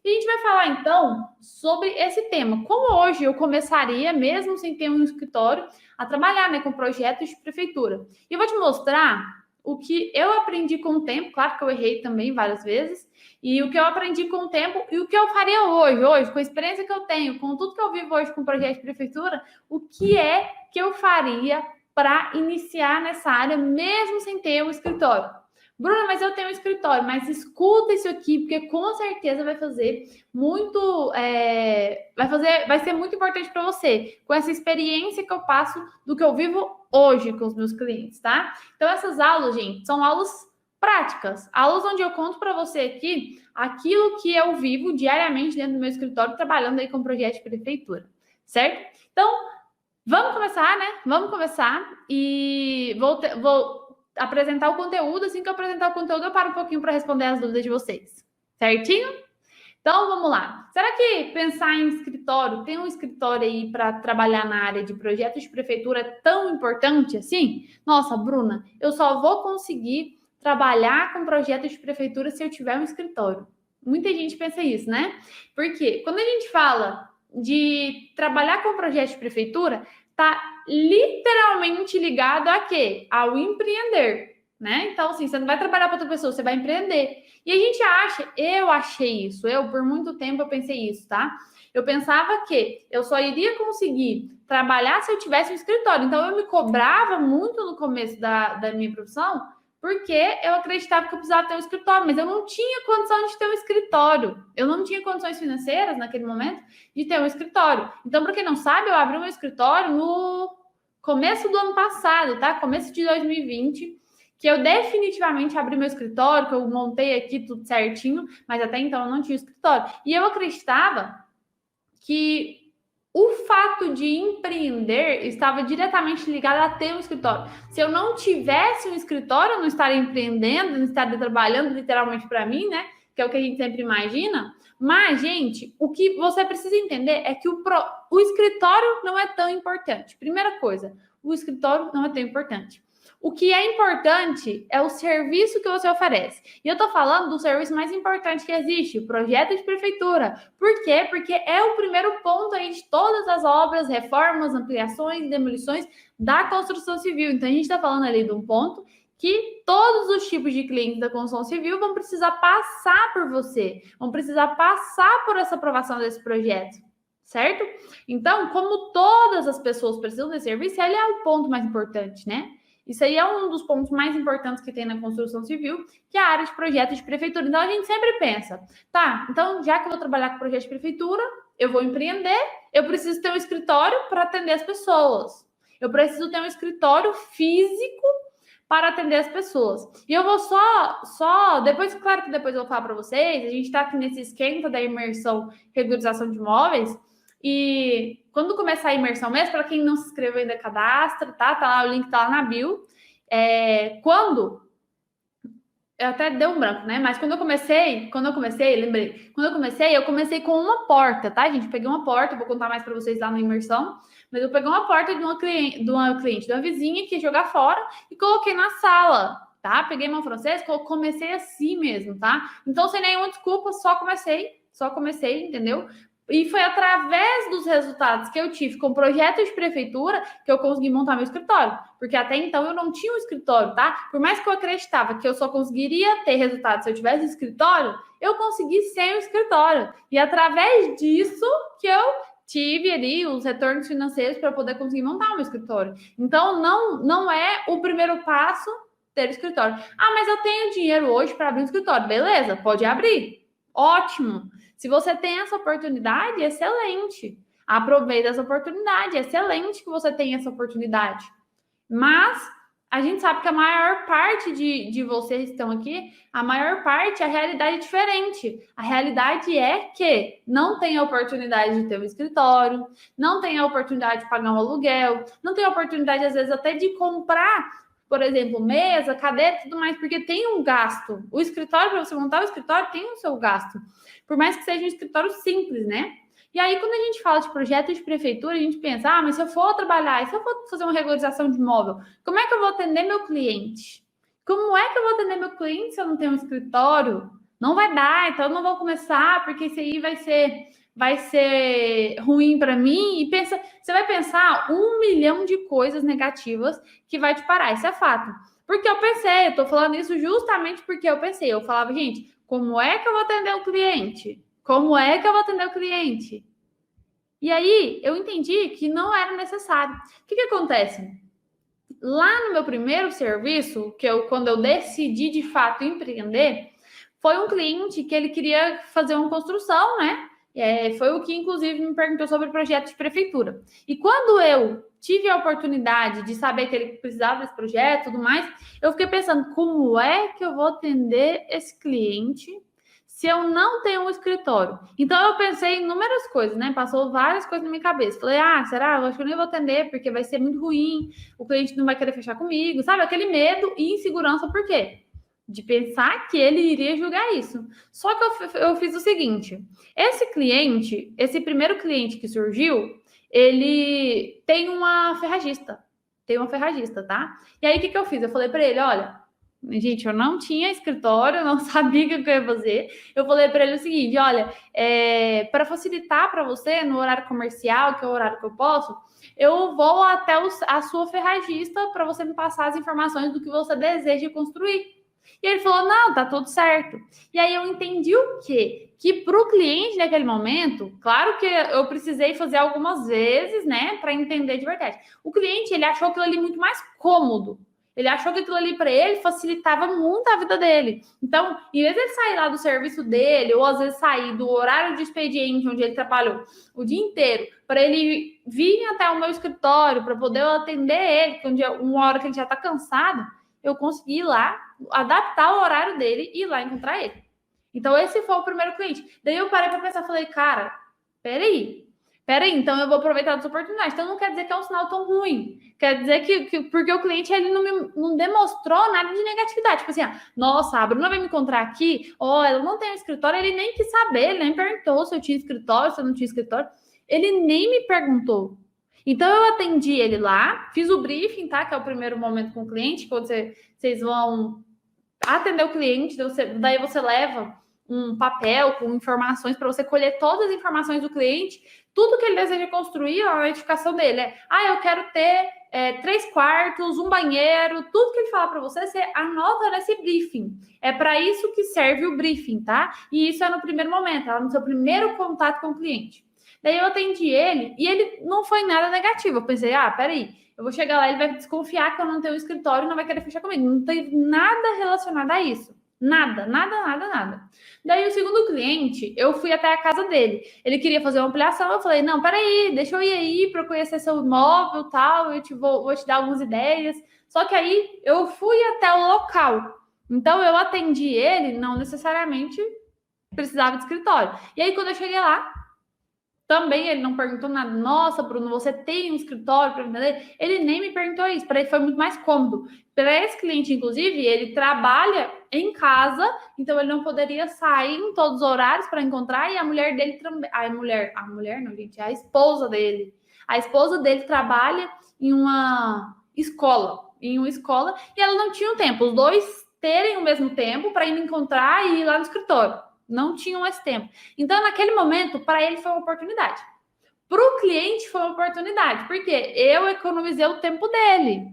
E a gente vai falar, então, sobre esse tema. Como hoje eu começaria, mesmo sem ter um escritório, a trabalhar, né, com projetos de prefeitura. E eu vou te mostrar o que eu aprendi com o tempo, claro que eu errei também várias vezes, e o que eu aprendi com o tempo e o que eu faria hoje, com a experiência que eu tenho, com tudo que eu vivo hoje com projeto de prefeitura, o que é que eu faria para iniciar nessa área, mesmo sem ter um escritório. Bruna, mas eu tenho um escritório, mas escuta isso aqui, porque com certeza vai fazer muito, vai ser muito importante para você, com essa experiência que eu passo do que eu vivo hoje com os meus clientes, tá? Então, essas aulas, gente, são aulas práticas, aulas onde eu conto para você aqui aquilo que eu vivo diariamente dentro do meu escritório, trabalhando aí com projeto de prefeitura, certo? Então, vamos começar, né? Vamos começar e vou apresentar o conteúdo. Assim que eu apresentar o conteúdo, eu paro um pouquinho para responder as dúvidas de vocês. Certinho? Então, vamos lá. Será que pensar em escritório, ter um escritório aí para trabalhar na área de projetos de prefeitura é tão importante assim? Nossa, Bruna, eu só vou conseguir trabalhar com projetos de prefeitura se eu tiver um escritório. Muita gente pensa isso, né? Porque quando a gente fala de trabalhar com projetos de prefeitura, tá literalmente ligado a quê? Ao empreender, né? Então, assim, você não vai trabalhar para outra pessoa, você vai empreender. E a gente acha, eu achei isso, por muito tempo eu pensei isso, tá? Eu pensava que eu só iria conseguir trabalhar se eu tivesse um escritório. Então, eu me cobrava muito no começo da minha profissão, porque eu acreditava que eu precisava ter um escritório, mas eu não tinha condição de ter um escritório. Eu não tinha condições financeiras naquele momento de ter um escritório. Então, para quem não sabe, eu abri um escritório no começo do ano passado, tá? Começo de 2020, que eu definitivamente abri meu escritório, que eu montei aqui tudo certinho, mas até então eu não tinha escritório. E eu acreditava que o fato de empreender estava diretamente ligado a ter um escritório. Se eu não tivesse um escritório, eu não estaria empreendendo, não estaria trabalhando literalmente para mim, né? Que é o que a gente sempre imagina. Mas, gente, o que você precisa entender é que o escritório não é tão importante. Primeira coisa, o escritório não é tão importante. O que é importante é o serviço que você oferece. E eu tô falando do serviço mais importante que existe, o projeto de prefeitura. Por quê? Porque é o primeiro ponto aí de todas as obras, reformas, ampliações, demolições da construção civil. Então, a gente está falando ali de um ponto que todos os tipos de clientes da construção civil vão precisar passar por você, vão precisar passar por essa aprovação desse projeto, certo? Então, como todas as pessoas precisam desse serviço, ele é o ponto mais importante, né? Isso aí é um dos pontos mais importantes que tem na construção civil, que é a área de projetos de prefeitura. Então, a gente sempre pensa, tá, então, já que eu vou trabalhar com projeto de prefeitura, eu vou empreender, eu preciso ter um escritório para atender as pessoas. Eu preciso ter um escritório físico para atender as pessoas. E eu vou depois, claro que depois eu vou falar para vocês, a gente está aqui nesse esquenta da imersão regularização de imóveis, e quando começar a imersão mesmo, para quem não se inscreveu ainda, cadastra, tá? Tá lá, o link tá lá na bio. Eu até deu um branco, né? Mas quando eu comecei, lembrei. Quando eu comecei com uma porta, tá, gente? Peguei uma porta, vou contar mais para vocês lá na imersão. Mas eu peguei uma porta de uma cliente, de uma vizinha que ia jogar fora e coloquei na sala, tá? Peguei mão francesa, comecei assim mesmo, tá? Então, sem nenhuma desculpa, só comecei, entendeu? E foi através dos resultados que eu tive com projetos de prefeitura que eu consegui montar meu escritório. Porque até então eu não tinha um escritório, tá? Por mais que eu acreditava que eu só conseguiria ter resultados se eu tivesse um escritório, eu consegui sem o escritório. E através disso que eu tive ali os retornos financeiros para poder conseguir montar o meu escritório. Então, não é o primeiro passo ter escritório. Ah, mas eu tenho dinheiro hoje para abrir um escritório. Beleza, pode abrir. Ótimo. Se você tem essa oportunidade, excelente. Aproveite essa oportunidade. Excelente que você tenha essa oportunidade. Mas a gente sabe que a maior parte de vocês que estão aqui, a maior parte, a realidade é diferente. A realidade é que não tem a oportunidade de ter um escritório, não tem a oportunidade de pagar um aluguel, não tem a oportunidade, às vezes, até de comprar, por exemplo, mesa, cadeira e tudo mais, porque tem um gasto. O escritório, para você montar o escritório, tem o seu gasto. Por mais que seja um escritório simples, né? E aí, quando a gente fala de projeto de prefeitura, a gente pensa, mas se eu for trabalhar, e se eu for fazer uma regularização de imóvel, como é que eu vou atender meu cliente? Como é que eu vou atender meu cliente se eu não tenho um escritório? não vai dar, então eu não vou começar, porque isso aí vai ser ruim para mim. E você vai pensar 1 milhão de coisas negativas que vai te parar, isso é fato. Porque eu pensei, eu tô falando isso justamente porque eu pensei, eu falava, gente, como é que eu vou atender o cliente? Como é que eu vou atender o cliente? E aí eu entendi que não era necessário. O que acontece? Lá no meu primeiro serviço, quando eu decidi de fato empreender, foi um cliente que ele queria fazer uma construção, né? Foi o que, inclusive, me perguntou sobre o projeto de prefeitura. E quando eu tive a oportunidade de saber que ele precisava desse projeto e tudo mais, eu fiquei pensando, como é que eu vou atender esse cliente se eu não tenho um escritório? Então, eu pensei em inúmeras coisas, né? Passou várias coisas na minha cabeça. Falei, será? Eu acho que eu nem vou atender, porque vai ser muito ruim, o cliente não vai querer fechar comigo, sabe? Aquele medo e insegurança, por quê? De pensar que ele iria julgar isso. Só que eu fiz o seguinte, esse primeiro cliente que surgiu, ele tem uma ferragista, tá? E aí, o que eu fiz? Eu falei para ele, olha, gente, eu não tinha escritório, eu não sabia o que eu ia fazer. Eu falei para ele o seguinte, olha, para facilitar para você no horário comercial, que é o horário que eu posso, eu vou até a sua ferragista para você me passar as informações do que você deseja construir. E ele falou, não, tá tudo certo. E aí eu entendi o quê? Que para o cliente naquele momento, claro que eu precisei fazer algumas vezes, né, para entender de verdade. O cliente, ele achou aquilo ali muito mais cômodo. Ele achou que aquilo ali para ele facilitava muito a vida dele. Então, em vez de ele sair lá do serviço dele, ou às vezes sair do horário de expediente onde ele trabalhou o dia inteiro, para ele vir até o meu escritório, para poder eu atender ele, que uma hora que ele já está cansado, eu consegui ir lá, adaptar o horário dele e ir lá encontrar ele. Então, esse foi o primeiro cliente. Daí eu parei para pensar, falei, cara, peraí, então eu vou aproveitar dessa oportunidade. Então, não quer dizer que é um sinal tão ruim. Quer dizer que porque o cliente ele não demonstrou nada de negatividade. Tipo assim, nossa, a Bruna vai me encontrar aqui, ela não tem um escritório, ele nem quis saber, ele nem perguntou se eu tinha escritório, se eu não tinha escritório. Ele nem me perguntou. Então, eu atendi ele lá, fiz o briefing, tá? Que é o primeiro momento com o cliente, quando vocês vão atender o cliente, daí você leva um papel com informações para você colher todas as informações do cliente, tudo que ele deseja construir, a edificação dele eu quero ter 3 quartos, um banheiro, tudo que ele falar para você anota nesse briefing. É para isso que serve o briefing, tá? E isso é no primeiro momento, no seu primeiro contato com o cliente. Daí eu atendi ele e ele não foi nada negativo. Eu pensei, peraí, eu vou chegar lá, ele vai desconfiar que eu não tenho um escritório e não vai querer fechar comigo. Não tem nada relacionado a isso. Nada. Daí o segundo cliente, eu fui até a casa dele. Ele queria fazer uma ampliação, eu falei, não, peraí, deixa eu ir aí para conhecer seu imóvel e tal, vou te dar algumas ideias. Só que aí eu fui até o local. Então eu atendi ele, não necessariamente precisava de escritório. E aí quando eu cheguei lá, também ele não perguntou nada. Nossa, Bruno, você tem um escritório para vender? Ele nem me perguntou isso. Para ele foi muito mais cômodo. Para esse cliente, inclusive, ele trabalha em casa, então ele não poderia sair em todos os horários para encontrar. E a mulher dele também. A mulher não, gente, é a esposa dele. A esposa dele trabalha em uma escola. E ela não tinha um tempo. Os dois terem o mesmo tempo para ir me encontrar e ir lá no escritório. Não tinham esse tempo. Então, naquele momento, para ele foi uma oportunidade. Para o cliente foi uma oportunidade, porque eu economizei o tempo dele.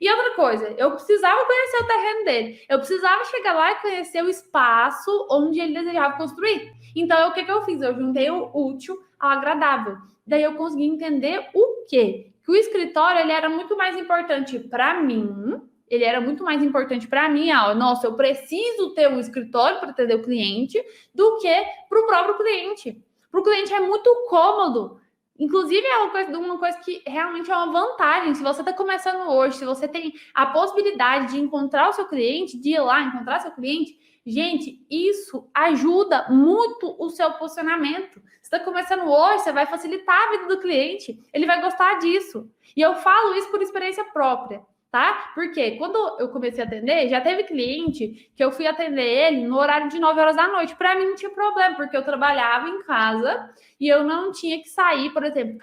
E outra coisa, eu precisava conhecer o terreno dele. Eu precisava chegar lá e conhecer o espaço onde ele desejava construir. Então, o que eu fiz? Eu juntei o útil ao agradável. Daí eu consegui entender o quê? Que o escritório ele era muito mais importante para mim. Ele era muito mais importante para mim, nossa, eu preciso ter um escritório para atender o cliente, do que para o próprio cliente. Para o cliente é muito cômodo. Inclusive, é uma coisa que realmente é uma vantagem. Se você está começando hoje, se você tem a possibilidade de encontrar o seu cliente, de ir lá encontrar seu cliente, gente, isso ajuda muito o seu posicionamento. Você está começando hoje, você vai facilitar a vida do cliente, ele vai gostar disso. E eu falo isso por experiência própria. Tá? Porque quando eu comecei a atender, já teve cliente que eu fui atender ele no horário de 9 horas da noite. Para mim não tinha problema, porque eu trabalhava em casa e eu não tinha que sair, por exemplo,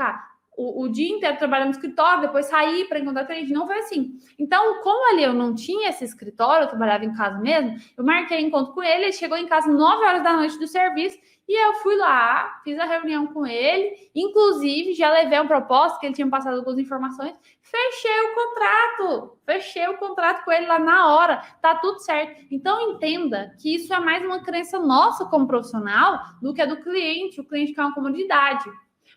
o dia inteiro trabalhando no escritório, depois sair para encontrar cliente. Não foi assim. Então, como ali eu não tinha esse escritório, eu trabalhava em casa mesmo, eu marquei encontro com ele chegou em casa 9 horas da noite do serviço, e eu fui lá, fiz a reunião com ele, inclusive já levei uma proposta que ele tinha passado algumas informações, fechei o contrato com ele lá na hora, tá tudo certo. Então entenda que isso é mais uma crença nossa como profissional do que a do cliente, o cliente quer uma comodidade.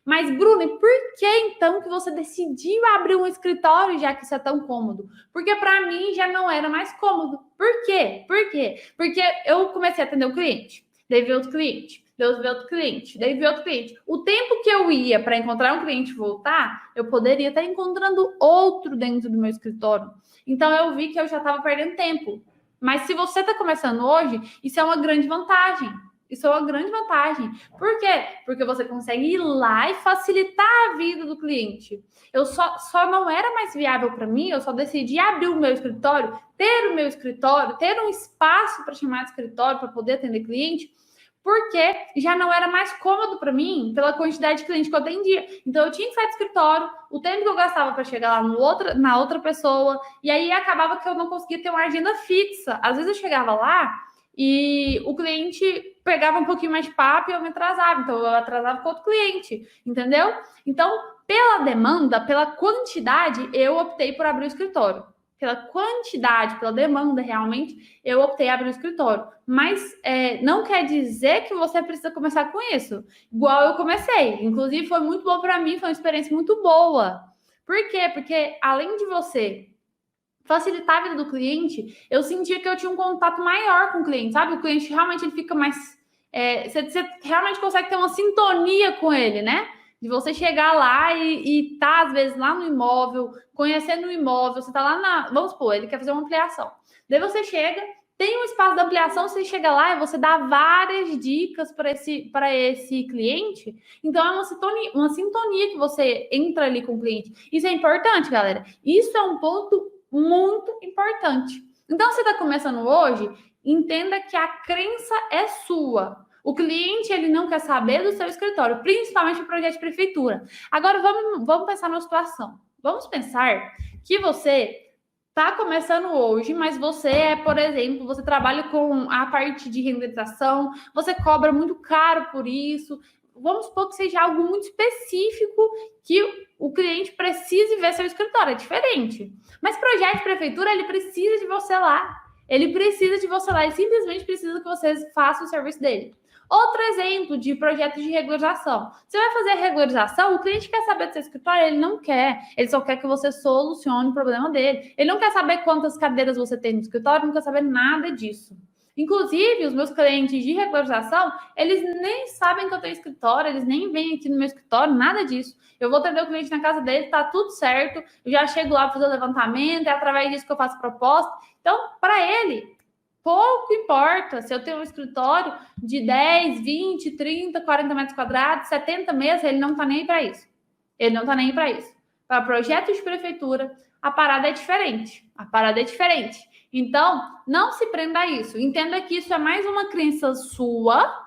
Mas, Bruna, e por que então que você decidiu abrir um escritório já que isso é tão cômodo? Porque para mim já não era mais cômodo. Por quê? Porque eu comecei a atender o cliente, daí veio outro cliente, daí veio outro cliente, daí veio outro cliente. O tempo que eu ia para encontrar um cliente e voltar, eu poderia estar encontrando outro dentro do meu escritório. Então eu vi que eu já estava perdendo tempo. Mas se você está começando hoje, isso é uma grande vantagem. Isso é uma grande vantagem. Por quê? Porque você consegue ir lá e facilitar a vida do cliente. Eu só não era mais viável para mim, eu só decidi abrir o meu escritório, ter um espaço para chamar de escritório, para poder atender cliente, porque já não era mais cômodo para mim pela quantidade de clientes que eu atendia. Então eu tinha que sair do escritório, o tempo que eu gastava para chegar lá na outra pessoa, e aí acabava que eu não conseguia ter uma agenda fixa. Às vezes eu chegava lá e o cliente pegava um pouquinho mais de papo e eu me atrasava. Então, eu atrasava com outro cliente, entendeu? Então, pela demanda, pela quantidade, eu optei por abrir o escritório. Pela quantidade, pela demanda, realmente, eu optei por abrir o escritório. Mas não quer dizer que você precisa começar com isso. Igual eu comecei. Inclusive, foi muito bom para mim, foi uma experiência muito boa. Por quê? Porque, além de você facilitar a vida do cliente, eu sentia que eu tinha um contato maior com o cliente, sabe? O cliente realmente ele fica mais... você realmente consegue ter uma sintonia com ele, né? De você chegar lá e tá, às vezes, lá no imóvel, conhecendo o imóvel, você tá lá na... Vamos supor, ele quer fazer uma ampliação. Daí você chega, tem um espaço da ampliação, você chega lá e você dá várias dicas para esse cliente. Então, é uma sintonia que você entra ali com o cliente. Isso é importante, galera. Isso é um ponto muito importante. Então, você está começando hoje, entenda que a crença é sua. O cliente, ele não quer saber do seu escritório, principalmente o projeto de prefeitura. Agora, vamos pensar numa situação. Vamos pensar que você está começando hoje, mas você por exemplo, você trabalha com a parte de renderização, você cobra muito caro por isso. Vamos supor que seja algo muito específico que o cliente precise ver seu escritório, é diferente. Mas projeto de prefeitura, ele precisa de você lá. Ele precisa de você lá e simplesmente precisa que você faça o serviço dele. Outro exemplo de projeto de regularização. Você vai fazer a regularização, o cliente quer saber do seu escritório, ele não quer. Ele só quer que você solucione o problema dele. Ele não quer saber quantas cadeiras você tem no escritório, não quer saber nada disso. Inclusive, os meus clientes de regularização, eles nem sabem que eu tenho escritório, eles nem vêm aqui no meu escritório, nada disso. Eu vou atender o cliente na casa dele, tá tudo certo, eu já chego lá para fazer o levantamento, é através disso que eu faço proposta. Então, para ele, pouco importa se eu tenho um escritório de 10, 20, 30, 40 metros quadrados, 70 mesas, ele não tá nem aí para isso. Ele não tá nem aí para isso. Para projetos de prefeitura, a parada é diferente. Então, não se prenda a isso. Entenda que isso é mais uma crença sua,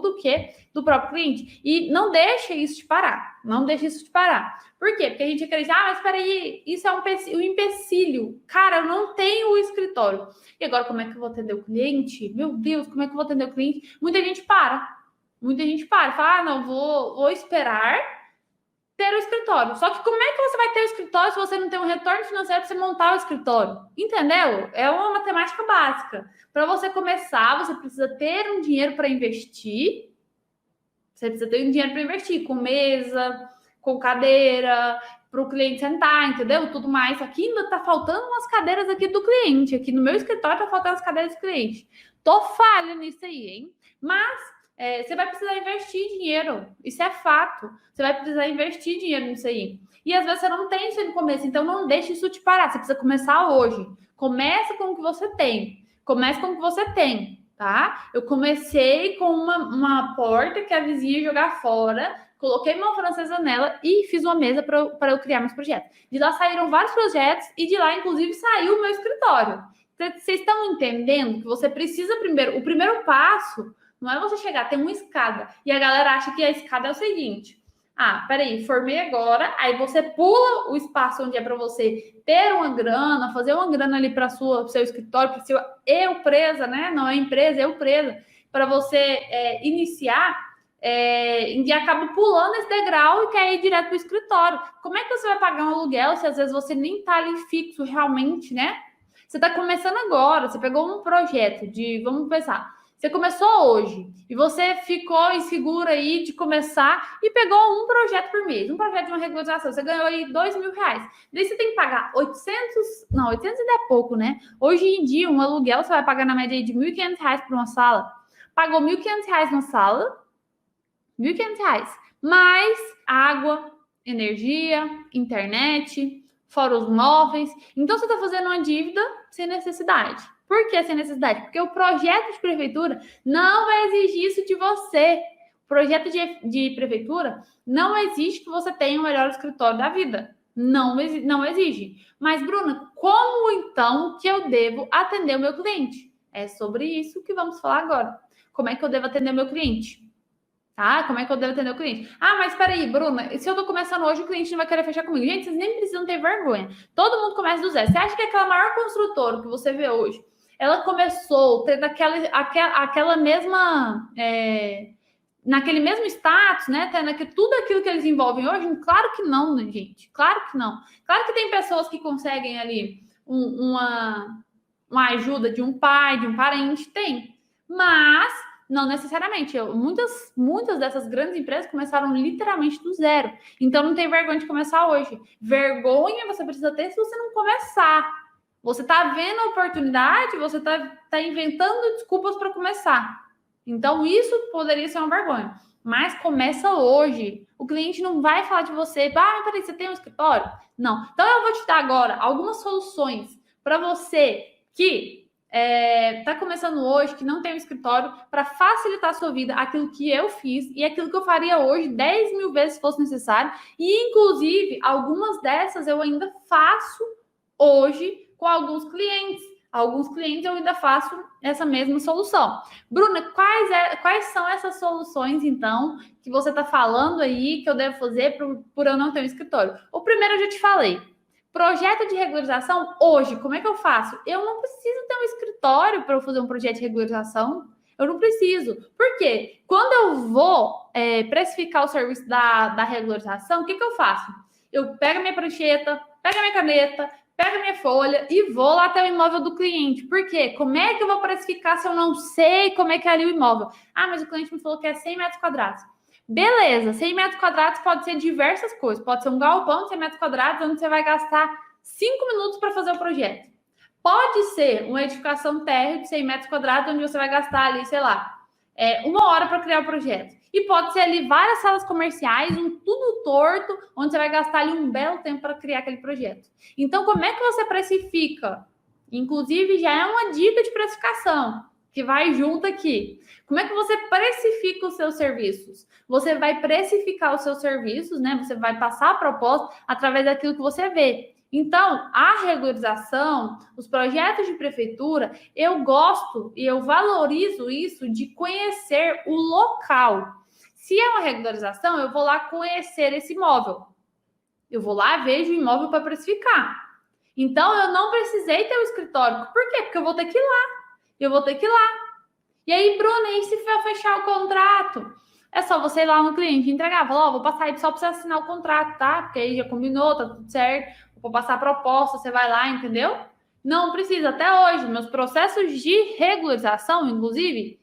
do que do próprio cliente. E não deixe isso te parar. Por quê? Porque a gente acredita, mas espera aí, isso é um empecilho. Cara, eu não tenho o escritório. E agora, como é que eu vou atender o cliente? Meu Deus, como é que eu vou atender o cliente? Muita gente para. Fala, não, vou esperar ter o escritório. Só que como é que você vai ter o escritório se você não tem um retorno financeiro para você montar o escritório? Entendeu? É uma matemática básica. Para você começar, você precisa ter um dinheiro para investir. Com mesa, com cadeira, para o cliente sentar, entendeu? Tudo mais. Aqui ainda está faltando umas cadeiras aqui do cliente. Aqui no meu escritório está faltando as cadeiras do cliente. Tô falha nisso aí, hein? Mas você vai precisar investir dinheiro. Isso é fato. Você vai precisar investir dinheiro nisso aí. E às vezes você não tem isso no começo, então não deixe isso te parar. Você precisa começar hoje. Comece com o que você tem. Tá? Eu comecei com uma porta que a vizinha ia jogar fora, coloquei uma francesa nela e fiz uma mesa para eu criar meus projetos. De lá saíram vários projetos e de lá, inclusive, saiu o meu escritório. Vocês estão entendendo que você precisa o primeiro passo não é você chegar, tem uma escada, e a galera acha que a escada é o seguinte, Ah, peraí, formei agora, aí você pula o espaço onde é para você ter uma grana, fazer uma grana ali para seu escritório, para seu eu presa, né? Não é empresa, eu presa, para você iniciar e acaba pulando esse degrau e quer ir direto para o escritório. Como é que você vai pagar um aluguel se às vezes você nem está ali fixo realmente, né? Você está começando agora, você pegou um projeto vamos pensar, você começou hoje e você ficou insegura aí de começar e pegou um projeto por mês, um projeto de uma regularização, você ganhou aí R$2.000. Daí você tem que pagar 800 ainda é pouco, né? Hoje em dia, um aluguel você vai pagar na média de R$1.500 por uma sala. Pagou R$1.500 na sala, R$1.500, mais água, energia, internet, fora os móveis. Então, você está fazendo uma dívida sem necessidade. Por que sem necessidade? Porque o projeto de prefeitura não vai exigir isso de você. O projeto de prefeitura não exige que você tenha o melhor escritório da vida. Não exige. Mas, Bruna, como então que eu devo atender o meu cliente? É sobre isso que vamos falar agora. Como é que eu devo atender o meu cliente? Tá? Como é que eu devo atender o cliente? Ah, mas peraí, Bruna, se eu tô começando hoje, o cliente não vai querer fechar comigo. Gente, vocês nem precisam ter vergonha. Todo mundo começa do zero. Você acha que aquela maior construtora que você vê hoje, ela começou tendo aquela mesma... naquele mesmo status, né? Tendo tudo aquilo que eles envolvem hoje? Claro que não, né, gente? Claro que não. Claro que tem pessoas que conseguem ali uma ajuda de um pai, de um parente, tem. Mas não necessariamente. Muitas dessas grandes empresas começaram literalmente do zero. Então não tem vergonha de começar hoje. Vergonha você precisa ter se você não começar. Você está vendo a oportunidade, você tá inventando desculpas para começar. Então isso poderia ser uma vergonha. Mas começa hoje. O cliente não vai falar de você, peraí, você tem um escritório? Não. Então eu vou te dar agora algumas soluções para você que está começando hoje, que não tem um escritório, para facilitar a sua vida, aquilo que eu fiz e aquilo que eu faria hoje 10.000 vezes se fosse necessário. E, inclusive, algumas dessas eu ainda faço hoje com alguns clientes. Alguns clientes eu ainda faço essa mesma solução. Bruna, quais são essas soluções, então, que você está falando aí, que eu devo fazer por eu não ter um escritório? O primeiro eu já te falei. Projeto de regularização, hoje, como é que eu faço? Eu não preciso ter um escritório para eu fazer um projeto de regularização. Eu não preciso. Por quê? Quando eu vou precificar o serviço da regularização, o que eu faço? Eu pego a minha prancheta, pego a minha caneta, pego a minha folha e vou lá até o imóvel do cliente. Por quê? Como é que eu vou precificar se eu não sei como é que é ali o imóvel? Ah, mas o cliente me falou que é 100 metros quadrados. Beleza, 100 metros quadrados pode ser diversas coisas. Pode ser um galpão de 100 metros quadrados, onde você vai gastar 5 minutos para fazer o projeto. Pode ser uma edificação térrea de 100 metros quadrados, onde você vai gastar ali, sei lá, 1 hora para criar o projeto. E pode ser ali várias salas comerciais, tudo torto, onde você vai gastar ali um belo tempo para criar aquele projeto. Então, como é que você precifica? Inclusive, já é uma dica de precificação que vai junto aqui. Como é que você precifica os seus serviços? Você vai precificar os seus serviços, né? Você vai passar a proposta através daquilo que você vê. Então, a regularização, os projetos de prefeitura, eu gosto e eu valorizo isso de conhecer o local. Se é uma regularização, eu vou lá conhecer esse imóvel. Eu vou lá, vejo o imóvel para precificar. Então, eu não precisei ter um escritório. Por quê? Porque eu vou ter que ir lá. E aí, Bruna, e se for fechar o contrato? É só você ir lá no cliente entregar. Falar, vou passar aí só para você assinar o contrato, tá? Porque aí já combinou, tá tudo certo. Vou passar a proposta, você vai lá, entendeu? Não precisa. Até hoje, meus processos de regularização, inclusive,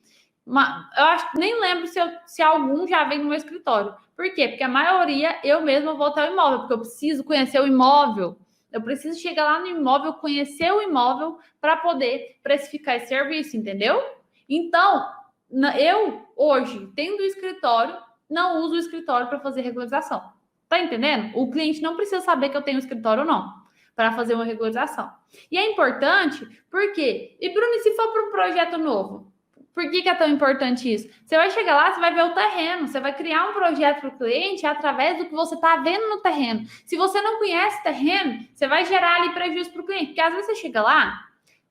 eu acho que nem lembro se algum já vem no meu escritório. Por quê? Porque a maioria eu mesma vou até o imóvel, porque eu preciso conhecer o imóvel. Eu preciso chegar lá no imóvel, conhecer o imóvel para poder precificar esse serviço, entendeu? Então, eu hoje, tendo o escritório, não uso o escritório para fazer regularização. Tá entendendo? O cliente não precisa saber que eu tenho escritório ou não para fazer uma regularização. E é importante porque... E, Bruno, e se for para um projeto novo? Por que é tão importante isso? Você vai chegar lá, você vai ver o terreno, você vai criar um projeto para o cliente através do que você está vendo no terreno. Se você não conhece o terreno, você vai gerar ali prejuízo para o cliente. Porque às vezes você chega lá,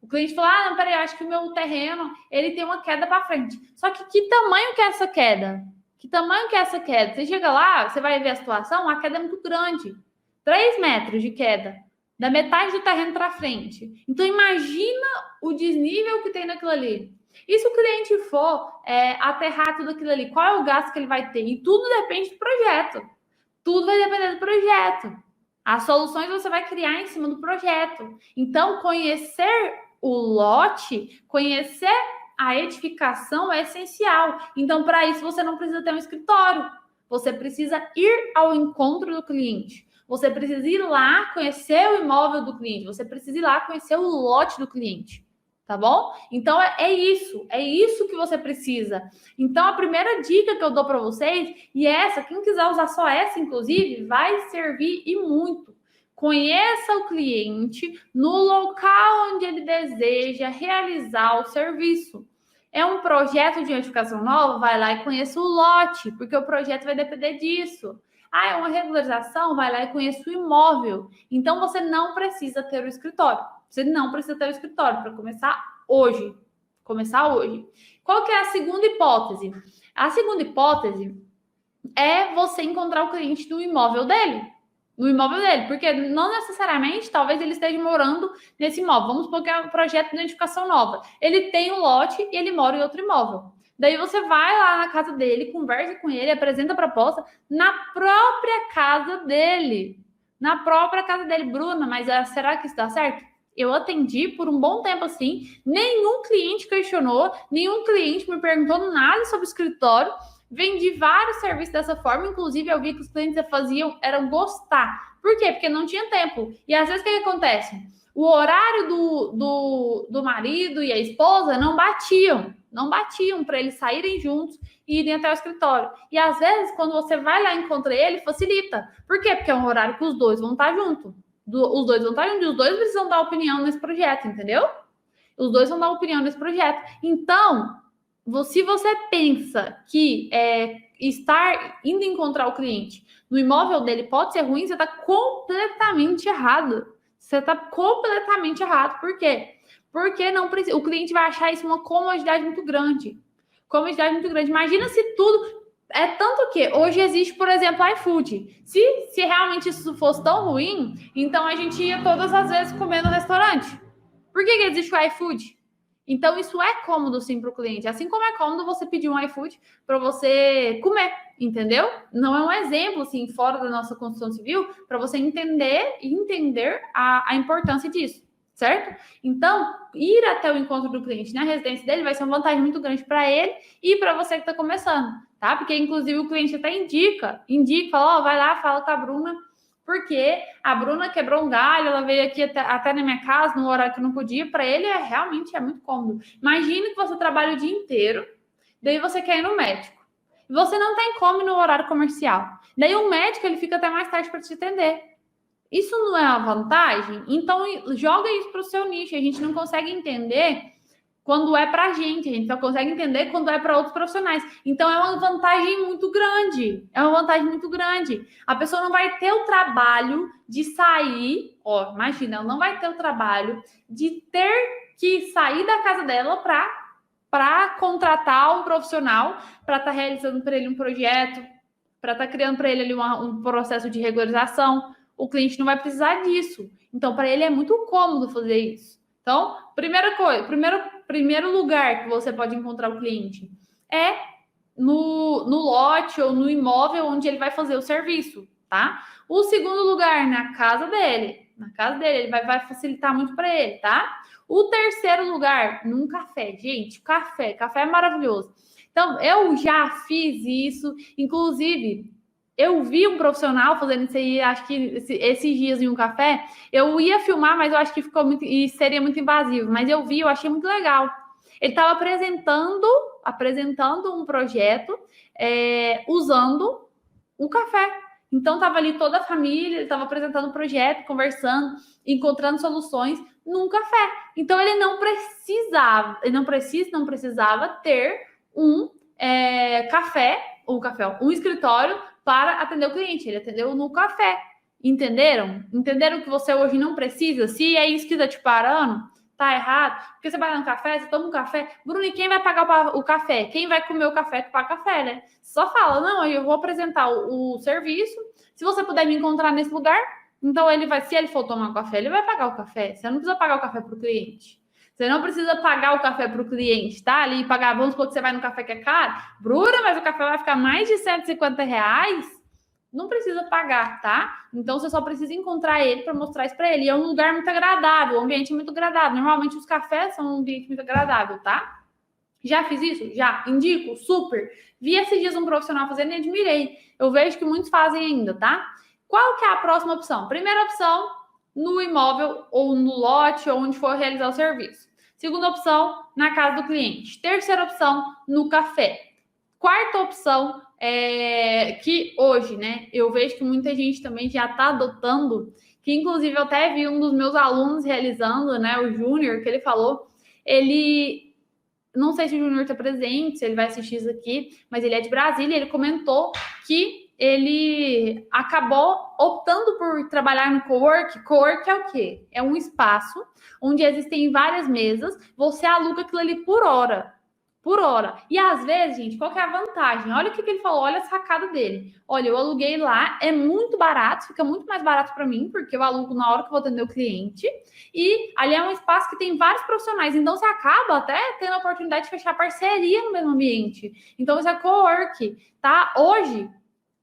o cliente fala, não, peraí, eu acho que o meu terreno, ele tem uma queda para frente. Só que tamanho que é essa queda? Que tamanho que é essa queda? Você chega lá, você vai ver a situação, a queda é muito grande. 3 metros de queda, da metade do terreno para frente. Então, imagina o desnível que tem naquilo ali. E se o cliente for aterrar tudo aquilo ali, qual é o gasto que ele vai ter? E tudo depende do projeto. Tudo vai depender do projeto. As soluções você vai criar em cima do projeto. Então, conhecer o lote, conhecer a edificação é essencial. Então, para isso, você não precisa ter um escritório. Você precisa ir ao encontro do cliente. Você precisa ir lá conhecer o imóvel do cliente. Você precisa ir lá conhecer o lote do cliente. Tá bom? Então, é isso que você precisa. Então, a primeira dica que eu dou para vocês, e essa, quem quiser usar só essa, inclusive, vai servir e muito. Conheça o cliente no local onde ele deseja realizar o serviço. É um projeto de edificação nova? Vai lá e conheça o lote, porque o projeto vai depender disso. Ah, é uma regularização? Vai lá e conheça o imóvel. Então, você não precisa ter o escritório. Você não precisa ter o escritório para começar hoje. Qual que é a segunda hipótese? A segunda hipótese é você encontrar o cliente no imóvel dele. Porque não necessariamente, talvez ele esteja morando nesse imóvel. Vamos supor que é um projeto de identificação nova. Ele tem um lote e ele mora em outro imóvel. Daí você vai lá na casa dele, conversa com ele, apresenta a proposta na própria casa dele. Bruna, mas será que isso dá certo? Eu atendi por um bom tempo assim, nenhum cliente questionou, nenhum cliente me perguntou nada sobre o escritório. Vendi vários serviços dessa forma, inclusive eu vi que os clientes faziam eram gostar. Por quê? Porque não tinha tempo. E às vezes o que acontece? O horário do marido e a esposa não batiam para eles saírem juntos e irem até o escritório. E às vezes, quando você vai lá e encontra ele, facilita. Por quê? Porque é um horário que os dois vão estar juntos. Os dois precisam dar opinião nesse projeto, entendeu? Os dois vão dar opinião nesse projeto. Então, se você pensa que estar indo encontrar o cliente no imóvel dele pode ser ruim, você está completamente errado. Por quê? Porque não precisa, o cliente vai achar isso uma comodidade muito grande. Imagina se tudo... É tanto que hoje existe, por exemplo, iFood. Se realmente isso fosse tão ruim, então a gente ia todas as vezes comer no restaurante. Por que existe o iFood? Então, isso é cômodo, sim, para o cliente. Assim como é cômodo você pedir um iFood para você comer, entendeu? Não é um exemplo, assim, fora da nossa construção civil, para você entender a importância disso, certo? Então, ir até o encontro do cliente na residência dele vai ser uma vantagem muito grande para ele e para você que está começando, tá? Porque, inclusive, o cliente até indica, fala, vai lá, fala com a Bruna, porque a Bruna quebrou um galho, ela veio aqui até na minha casa, no horário que eu não podia. Para ele, realmente é muito cômodo. Imagine que você trabalha o dia inteiro, daí você quer ir no médico. Você não tem como ir no horário comercial. Daí o médico, ele fica até mais tarde para te atender. Isso não é uma vantagem? Então, joga isso para o seu nicho. A gente não consegue entender quando é para a gente só consegue entender quando é para outros profissionais. Então, é uma vantagem muito grande. A pessoa não vai ter o trabalho de sair, imagina, ela não vai ter o trabalho de ter que sair da casa dela para contratar um profissional para estar realizando para ele um projeto, para estar criando para ele ali um processo de regularização. O cliente não vai precisar disso. Então, para ele é muito cômodo fazer isso. Então, primeiro lugar que você pode encontrar o cliente é no lote ou no imóvel onde ele vai fazer o serviço, tá? O segundo lugar, na casa dele, ele vai facilitar muito para ele, tá? O terceiro lugar, num café. Gente, café é maravilhoso. Então, eu já fiz isso, inclusive... Eu vi um profissional fazendo isso aí, acho que esses dias em um café. Eu ia filmar, mas eu acho que ficou muito... E seria muito invasivo. Mas eu achei muito legal. Ele estava apresentando um projeto usando o café. Então, estava ali toda a família, ele estava apresentando o projeto, conversando, encontrando soluções num café. Então, ele não precisava ter um um escritório para atender o cliente. Ele atendeu no café. Entenderam? Entenderam que você hoje não precisa? Se é isso que está te parando, tá errado, porque você vai lá no café, você toma um café, Bruno, e quem vai pagar o café? Quem vai comer o café que paga café, né? Só fala, não, eu vou apresentar o serviço, se você puder me encontrar nesse lugar, então ele vai, se ele for tomar café, ele vai pagar o café, você não precisa pagar o café pro cliente. Você não precisa pagar o café para o cliente, tá? Ali pagar, vamos supor que você vai no café que é caro. Bruna, mas o café vai ficar mais de R$ 150? Não precisa pagar, tá? Então você só precisa encontrar ele para mostrar isso para ele. E é um lugar muito agradável, um ambiente muito agradável. Normalmente os cafés são um ambiente muito agradável, tá? Já fiz isso? Já. Indico? Super. Vi esses dias um profissional fazendo e admirei. Eu vejo que muitos fazem ainda, tá? Qual que é a próxima opção? Primeira opção, no imóvel ou no lote, ou onde for realizar o serviço. Segunda opção, na casa do cliente. Terceira opção, no café. Quarta opção, que hoje, né, eu vejo que muita gente também já está adotando, que inclusive eu até vi um dos meus alunos realizando, né, o Júnior, que ele falou, não sei se o Júnior está presente, se ele vai assistir isso aqui, mas ele é de Brasília, ele comentou que ele acabou optando por trabalhar no cowork. Cowork é o quê? É um espaço onde existem várias mesas, você aluga aquilo ali por hora. Por hora. E às vezes, gente, qual que é a vantagem? Olha o que ele falou, olha a sacada dele. Olha, eu aluguei lá, é muito barato, fica muito mais barato para mim, porque eu alugo na hora que eu vou atender o cliente. E ali é um espaço que tem vários profissionais, então você acaba até tendo a oportunidade de fechar parceria no mesmo ambiente. Então, isso é cowork, tá? Hoje,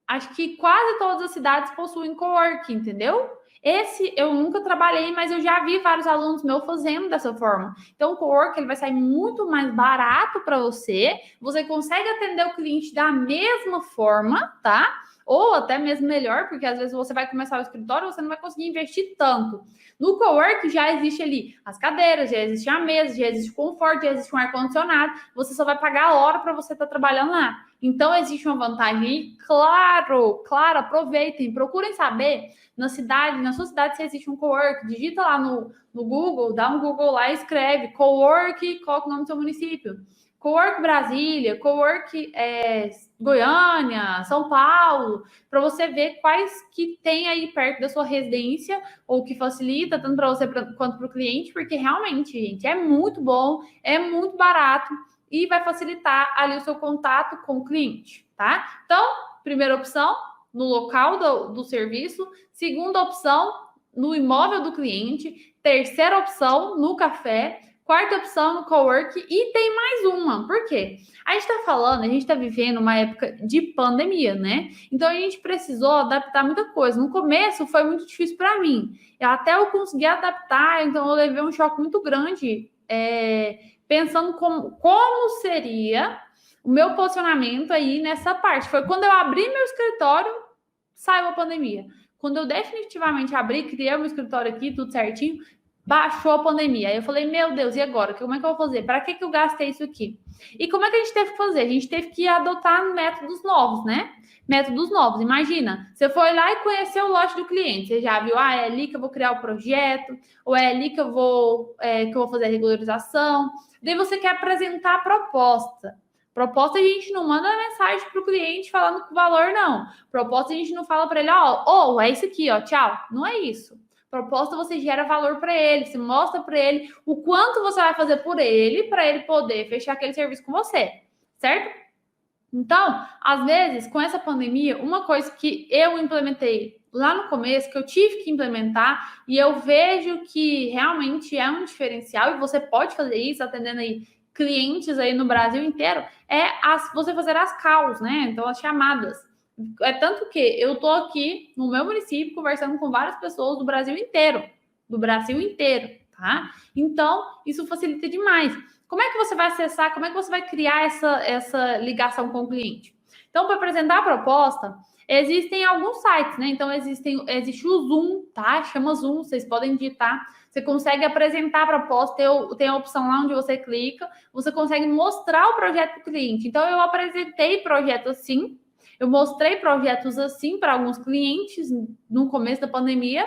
acho que quase todas as cidades possuem cowork, entendeu? Esse eu nunca trabalhei, mas eu já vi vários alunos meus fazendo dessa forma. Então, o cowork ele vai sair muito mais barato para você. Você consegue atender o cliente da mesma forma, tá? Ou até mesmo melhor, porque às vezes você vai começar o escritório e você não vai conseguir investir tanto. No cowork já existe ali as cadeiras, já existe a mesa, já existe o conforto, já existe um ar-condicionado. Você só vai pagar a hora para você estar trabalhando lá. Então, existe uma vantagem aí. Claro, aproveitem, procurem saber na sua cidade se existe um cowork. Digita lá no Google, dá um Google lá e escreve cowork, coloca o nome do seu município. Cowork Brasília, Cowork Goiânia, São Paulo, para você ver quais que tem aí perto da sua residência ou que facilita tanto para você quanto para o cliente, porque realmente, gente, é muito bom, é muito barato e vai facilitar ali o seu contato com o cliente, tá? Então, primeira opção, no local do serviço. Segunda opção, no imóvel do cliente. Terceira opção, no café. Quarta opção, no cowork. E tem mais uma. Por quê? A gente está vivendo uma época de pandemia, né? Então, a gente precisou adaptar muita coisa. No começo, foi muito difícil para mim. Até eu conseguir adaptar, então eu levei um choque muito grande, pensando como seria o meu posicionamento aí nessa parte. Foi quando eu abri meu escritório, saiu a pandemia. Quando eu definitivamente abri, criei meu escritório aqui, tudo certinho, baixou a pandemia. Aí eu falei, meu Deus, e agora? Como é que eu vou fazer? Para que eu gastei isso aqui? E como é que a gente teve que fazer? A gente teve que adotar métodos novos, né? Métodos novos. Imagina, você foi lá e conheceu o lote do cliente. Você já viu, é ali que eu vou criar o projeto, ou é ali que eu vou fazer a regularização. Daí você quer apresentar a proposta. Proposta a gente não manda mensagem para o cliente falando com o valor, não. Proposta a gente não fala para ele, é isso aqui, tchau. Não é isso. Proposta você gera valor para ele, você mostra para ele o quanto você vai fazer por ele, para ele poder fechar aquele serviço com você, certo? Então, às vezes, com essa pandemia, uma coisa que eu implementei lá no começo, que eu tive que implementar, e eu vejo que realmente é um diferencial, e você pode fazer isso atendendo aí clientes aí no Brasil inteiro, você fazer as calls, né? Então, as chamadas. É tanto que eu tô aqui no meu município conversando com várias pessoas do Brasil inteiro, tá? Então, isso facilita demais. Como é que você vai acessar, como é que você vai criar essa ligação com o cliente? Então, para apresentar a proposta, existem alguns sites, né? Então, existe o Zoom, tá? Chama Zoom, vocês podem digitar. Você consegue apresentar a proposta, tem a opção lá onde você clica, você consegue mostrar o projeto para o cliente. Então, eu apresentei projeto assim, eu mostrei projetos assim para alguns clientes no começo da pandemia,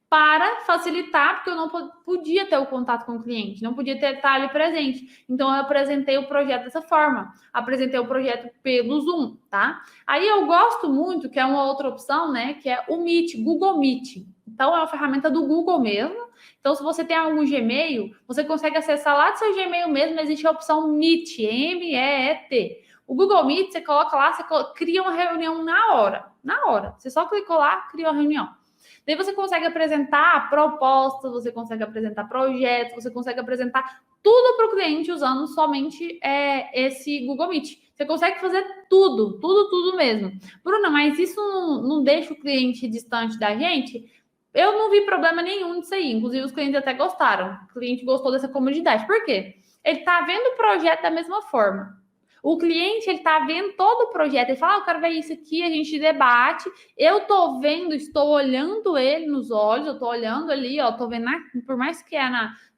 para facilitar, porque eu não podia ter o contato com o cliente, não podia estar ali presente. Então, eu apresentei o projeto dessa forma. Apresentei o projeto pelo Zoom, tá? Aí eu gosto muito, que é uma outra opção, né? Que é o Meet, Google Meet. Então, é uma ferramenta do Google mesmo. Então, se você tem algum Gmail, você consegue acessar lá do seu Gmail mesmo, existe a opção Meet, M-E-E-T. O Google Meet, você coloca lá, você cria uma reunião na hora. Na hora. Você só clicou lá, cria uma reunião. Daí você consegue apresentar propostas, você consegue apresentar projetos, você consegue apresentar tudo para o cliente usando somente esse Google Meet. Você consegue fazer tudo mesmo. Bruna, mas isso não deixa o cliente distante da gente? Eu não vi problema nenhum disso aí. Inclusive, os clientes até gostaram. O cliente gostou dessa comodidade. Por quê? Ele está vendo o projeto da mesma forma. O cliente, ele tá vendo todo o projeto, ele fala, eu quero ver isso aqui, a gente debate, eu tô vendo, estou olhando ele nos olhos, eu tô olhando ali, ó, tô vendo, por mais que é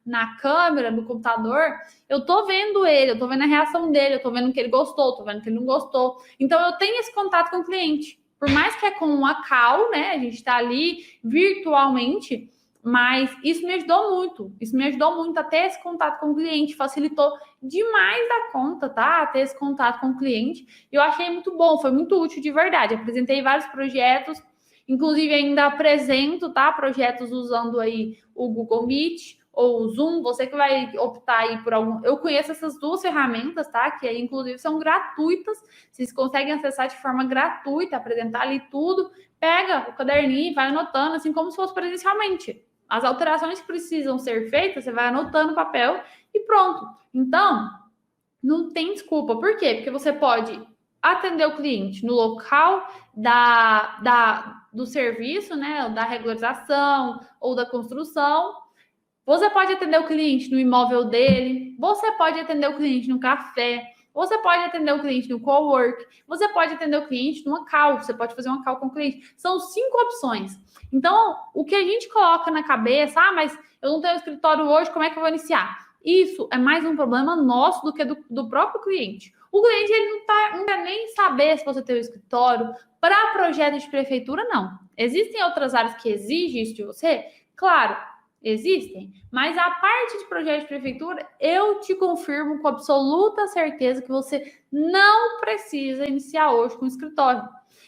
na câmera, no computador, eu tô vendo ele, eu tô vendo a reação dele, eu tô vendo que ele gostou, tô vendo que ele não gostou. Então, eu tenho esse contato com o cliente. Por mais que é com uma call, né, a gente tá ali virtualmente, mas isso me ajudou muito. Isso me ajudou muito a ter esse contato com o cliente, facilitou demais da conta, tá? Ter esse contato com o cliente. E eu achei muito bom, foi muito útil de verdade. Apresentei vários projetos, inclusive ainda apresento, tá? Projetos usando aí o Google Meet ou o Zoom. Você que vai optar aí por algum. Eu conheço essas duas ferramentas, tá? Que aí, inclusive, são gratuitas. Vocês conseguem acessar de forma gratuita, apresentar ali tudo. Pega o caderninho e vai anotando, assim como se fosse presencialmente. As alterações que precisam ser feitas, você vai anotando no papel e pronto. Então, não tem desculpa. Por quê? Porque você pode atender o cliente no local do serviço, né? Da regularização ou da construção. Você pode atender o cliente no imóvel dele. Você pode atender o cliente no café. Você pode atender o cliente no cowork, você pode atender o cliente numa call, você pode fazer uma call com o cliente. São 5 opções. Então, o que a gente coloca na cabeça, mas eu não tenho escritório hoje, como é que eu vou iniciar? Isso é mais um problema nosso do que do próprio cliente. O cliente ele não quer nem saber se você tem um escritório para projeto de prefeitura, não. Existem outras áreas que exigem isso de você? Claro, existem, mas a parte de projeto de prefeitura, eu te confirmo com absoluta certeza que você não precisa iniciar hoje com escritório.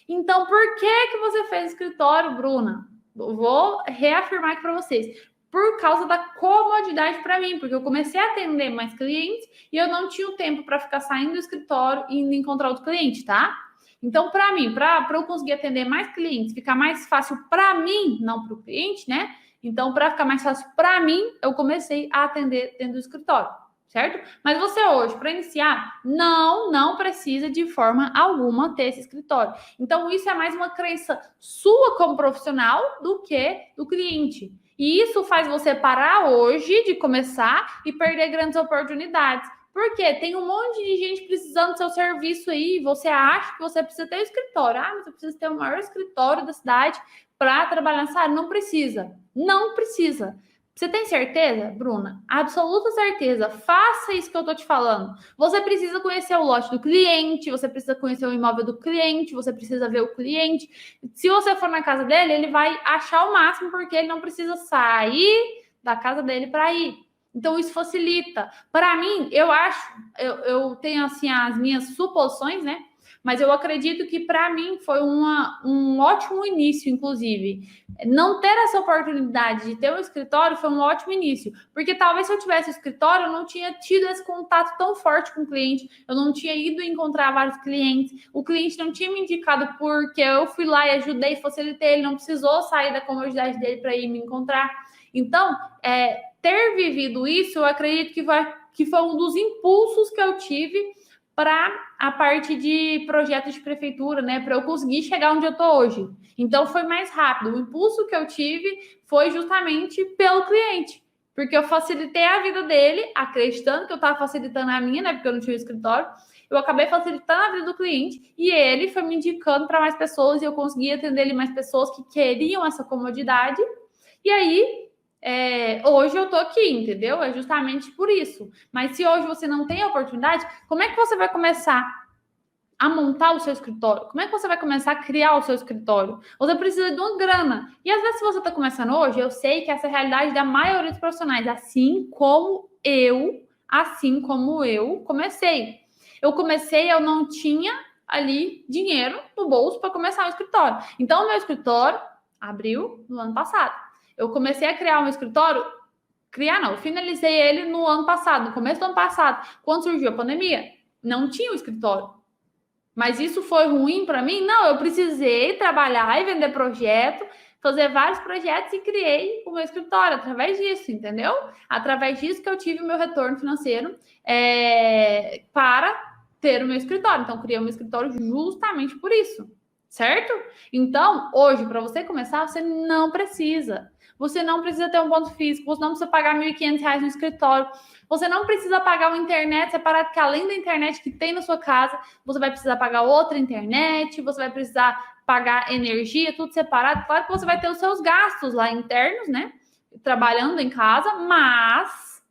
Então, por que você fez escritório, Bruna? Eu vou reafirmar aqui para vocês. Por causa da comodidade para mim, porque eu comecei a atender mais clientes e eu não tinha o tempo para ficar saindo do escritório e indo encontrar outro cliente, tá? Então, para mim, para eu conseguir atender mais clientes, ficar mais fácil para mim, não para o cliente, né? Então, para ficar mais fácil para mim, eu comecei a atender dentro do escritório, certo? Mas você hoje, para iniciar, não precisa de forma alguma ter esse escritório. Então, isso é mais uma crença sua como profissional do que do cliente. E isso faz você parar hoje de começar e perder grandes oportunidades. Porque tem um monte de gente precisando do seu serviço aí, e você acha que você precisa ter um escritório. Ah, mas você precisa ter o maior escritório da cidade para trabalhar nessa área. Não precisa. Não precisa. Você tem certeza, Bruna? Absoluta certeza. Faça isso que eu tô te falando. Você precisa conhecer o lote do cliente, você precisa conhecer o imóvel do cliente, você precisa ver o cliente. Se você for na casa dele, ele vai achar o máximo, porque ele não precisa sair da casa dele para ir. Então, isso facilita. Para mim, eu tenho assim as minhas suposições, né? Mas eu acredito que para mim foi um ótimo início, inclusive. Não ter essa oportunidade de ter um escritório foi um ótimo início, porque talvez se eu tivesse um escritório, eu não tinha tido esse contato tão forte com o cliente, eu não tinha ido encontrar vários clientes, o cliente não tinha me indicado porque eu fui lá e ajudei, facilitei, ele não precisou sair da comodidade dele para ir me encontrar. Então, ter vivido isso, eu acredito que foi um dos impulsos que eu tive para a parte de projetos de prefeitura, né? Para eu conseguir chegar onde eu estou hoje. Então, foi mais rápido. O impulso que eu tive foi justamente pelo cliente, porque eu facilitei a vida dele, acreditando que eu estava facilitando a minha, né? Porque eu não tinha escritório. Eu acabei facilitando a vida do cliente e ele foi me indicando para mais pessoas e eu consegui atender ele mais pessoas que queriam essa comodidade. E aí, hoje eu tô aqui, entendeu? É justamente por isso. Mas se hoje você não tem a oportunidade, como é que você vai começar a montar o seu escritório? Como é que você vai começar a criar o seu escritório? Você precisa de uma grana. E às vezes, se você está começando hoje, eu sei que essa é a realidade da maioria dos profissionais, assim como eu comecei. Eu não tinha ali dinheiro no bolso para começar o escritório. Então, o meu escritório abriu no ano passado. Eu comecei a criar um escritório, eu finalizei ele no ano passado, no começo do ano passado, quando surgiu a pandemia. Não tinha um escritório. Mas isso foi ruim para mim? Não, eu precisei trabalhar e vender projeto, fazer vários projetos e criei o meu escritório através disso, entendeu? Através disso que eu tive o meu retorno financeiro para ter o meu escritório. Então, criei o meu escritório justamente por isso, certo? Então, hoje, para você começar, você não precisa. Você não precisa ter um ponto físico, você não precisa pagar R$ 1.500 no escritório, você não precisa pagar uma internet separada, que além da internet que tem na sua casa, você vai precisar pagar outra internet, você vai precisar pagar energia, tudo separado. Claro que você vai ter os seus gastos lá internos, né? Trabalhando em casa, mas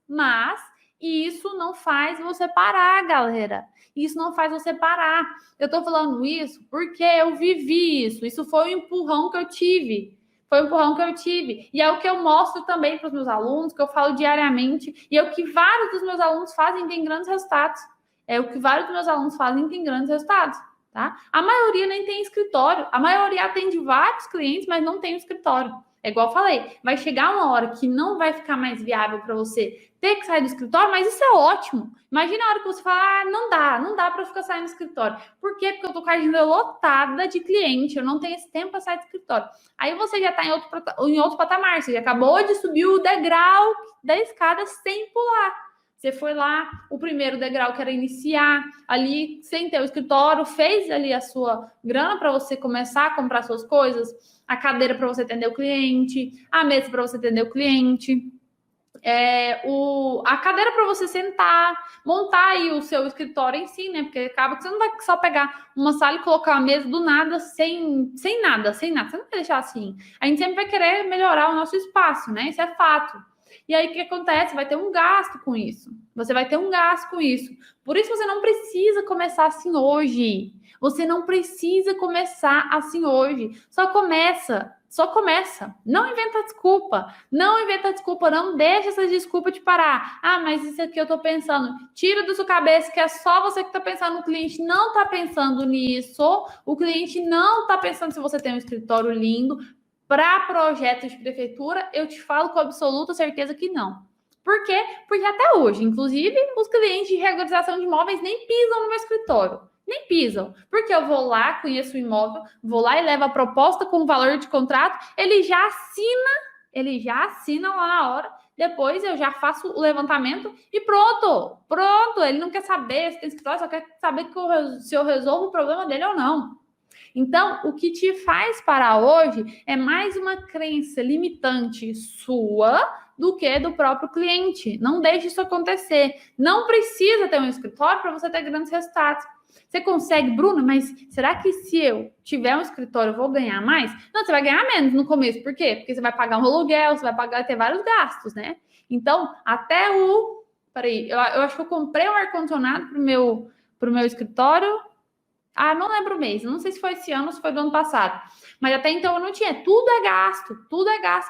isso não faz você parar, galera. Isso não faz você parar. Eu tô falando isso porque eu vivi isso. Isso foi um empurrão que eu tive. Foi um empurrão que eu tive. E é o que eu mostro também para os meus alunos, que eu falo diariamente. E é o que vários dos meus alunos fazem e tem grandes resultados. É o que vários dos meus alunos fazem e tem grandes resultados. Tá? A maioria nem tem escritório. A maioria atende vários clientes, mas não tem escritório. É igual eu falei, vai chegar uma hora que não vai ficar mais viável para você ter que sair do escritório, mas isso é ótimo. Imagina a hora que você fala, não dá para ficar saindo do escritório. Por quê? Porque eu tô com a agenda lotada de cliente, eu não tenho esse tempo para sair do escritório. Aí você já está em outro patamar, você já acabou de subir o degrau da escada sem pular. Você foi lá, o primeiro degrau que era iniciar ali, sem ter o escritório, fez ali a sua grana para você começar a comprar suas coisas, a cadeira para você atender o cliente, a mesa para você atender o cliente, a cadeira para você sentar, montar aí o seu escritório em si, né? Porque acaba que você não vai só pegar uma sala e colocar uma mesa do nada, sem nada. Você não vai deixar assim. A gente sempre vai querer melhorar o nosso espaço, né? Isso é fato. E aí, o que acontece? Vai ter um gasto com isso. Você vai ter um gasto com isso. Por isso, você não precisa começar assim hoje. Você não precisa começar assim hoje. Só começa. Não inventa desculpa. Não deixa essa desculpa te parar. Ah, mas isso aqui eu tô pensando. Tira da sua cabeça que é só você que tá pensando. O cliente não tá pensando nisso. O cliente não tá pensando se você tem um escritório lindo. Para projetos de prefeitura, eu te falo com absoluta certeza que não. Por quê? Porque até hoje, inclusive, os clientes de regularização de imóveis nem pisam no meu escritório. Nem pisam. Porque eu vou lá, conheço o imóvel, vou lá e levo a proposta com o valor de contrato, ele já assina lá na hora. Depois eu já faço o levantamento e pronto. Ele não quer saber se tem escritório, só quer saber se eu resolvo o problema dele ou não. Então, o que te faz parar hoje é mais uma crença limitante sua do que do próprio cliente. Não deixe isso acontecer. Não precisa ter um escritório para você ter grandes resultados. Você consegue, Bruna, mas será que se eu tiver um escritório eu vou ganhar mais? Não, você vai ganhar menos no começo. Por quê? Porque você vai pagar um aluguel, você vai ter vários gastos, né? Então, até o... Peraí, eu acho que eu comprei um ar-condicionado pro meu escritório. Ah, não lembro o mês. Não sei se foi esse ano ou se foi do ano passado. Mas até então eu não tinha. Tudo é gasto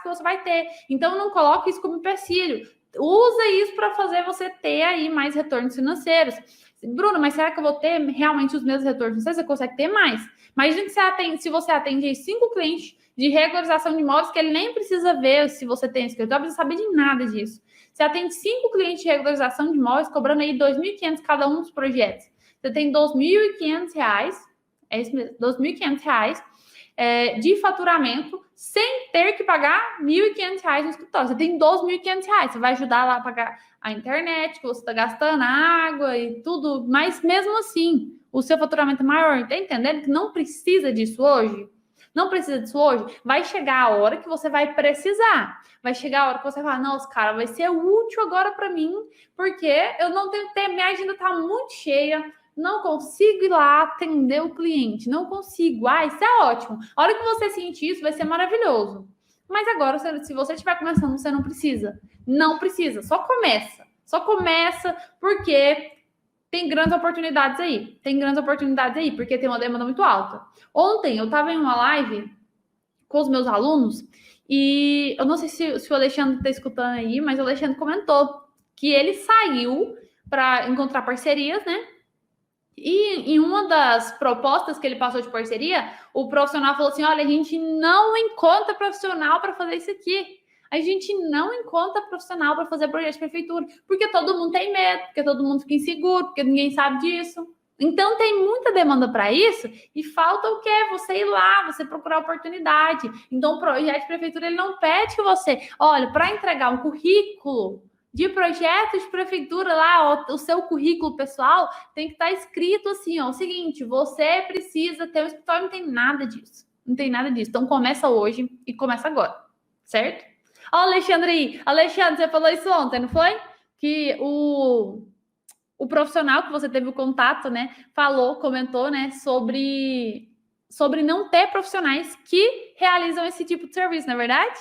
que você vai ter. Então não coloque isso como empecilho. Usa isso para fazer você ter aí mais retornos financeiros. Bruno, mas será que eu vou ter realmente os mesmos retornos? Não sei se você consegue ter mais. Imagina que se você atende 5 clientes de regularização de imóveis que ele nem precisa ver se você tem escritório, não precisa saber de nada disso. Você atende 5 clientes de regularização de imóveis, cobrando aí R$ 2.500 cada um dos projetos. Você tem R$ 2.500, é isso mesmo, R$ 2.500 de faturamento sem ter que pagar R$ 1.500 no escritório. Você tem R$ 2.500. Você vai ajudar lá a pagar a internet que você está gastando, a água e tudo. Mas mesmo assim, o seu faturamento é maior. Tá entendendo que não precisa disso hoje? Não precisa disso hoje? Vai chegar a hora que você vai precisar. Vai chegar a hora que você vai falar, nossa, cara, vai ser útil agora para mim, porque eu não tenho tempo, minha agenda tá muito cheia, não consigo ir lá atender o cliente, não consigo. Ah, isso é ótimo. A hora que você sentir isso, vai ser maravilhoso. Mas agora, se você estiver começando, você não precisa. Não precisa, só começa. Só começa, porque tem grandes oportunidades aí. Tem grandes oportunidades aí, porque tem uma demanda muito alta. Ontem eu estava em uma live com os meus alunos e eu não sei se o Alexandre está escutando aí, mas o Alexandre comentou que ele saiu para encontrar parcerias, né? E em uma das propostas que ele passou de parceria, o profissional falou assim: olha, a gente não encontra profissional para fazer isso aqui. A gente não encontra profissional para fazer projeto de prefeitura, porque todo mundo tem medo, porque todo mundo fica inseguro, porque ninguém sabe disso. Então tem muita demanda para isso e falta o quê? Você ir lá, você procurar oportunidade. Então o projeto de prefeitura ele não pede que você, olha, para entregar um currículo de projeto de prefeitura lá, ó, o seu currículo pessoal tem que estar escrito assim, ó, o seguinte, você precisa ter um escritório, não tem nada disso. Não tem nada disso. Então começa hoje e começa agora, certo? Ó, Alexandre aí. Alexandre, você falou isso ontem, não foi? Que o profissional que você teve o contato, né, comentou, né, sobre não ter profissionais que realizam esse tipo de serviço, não é verdade?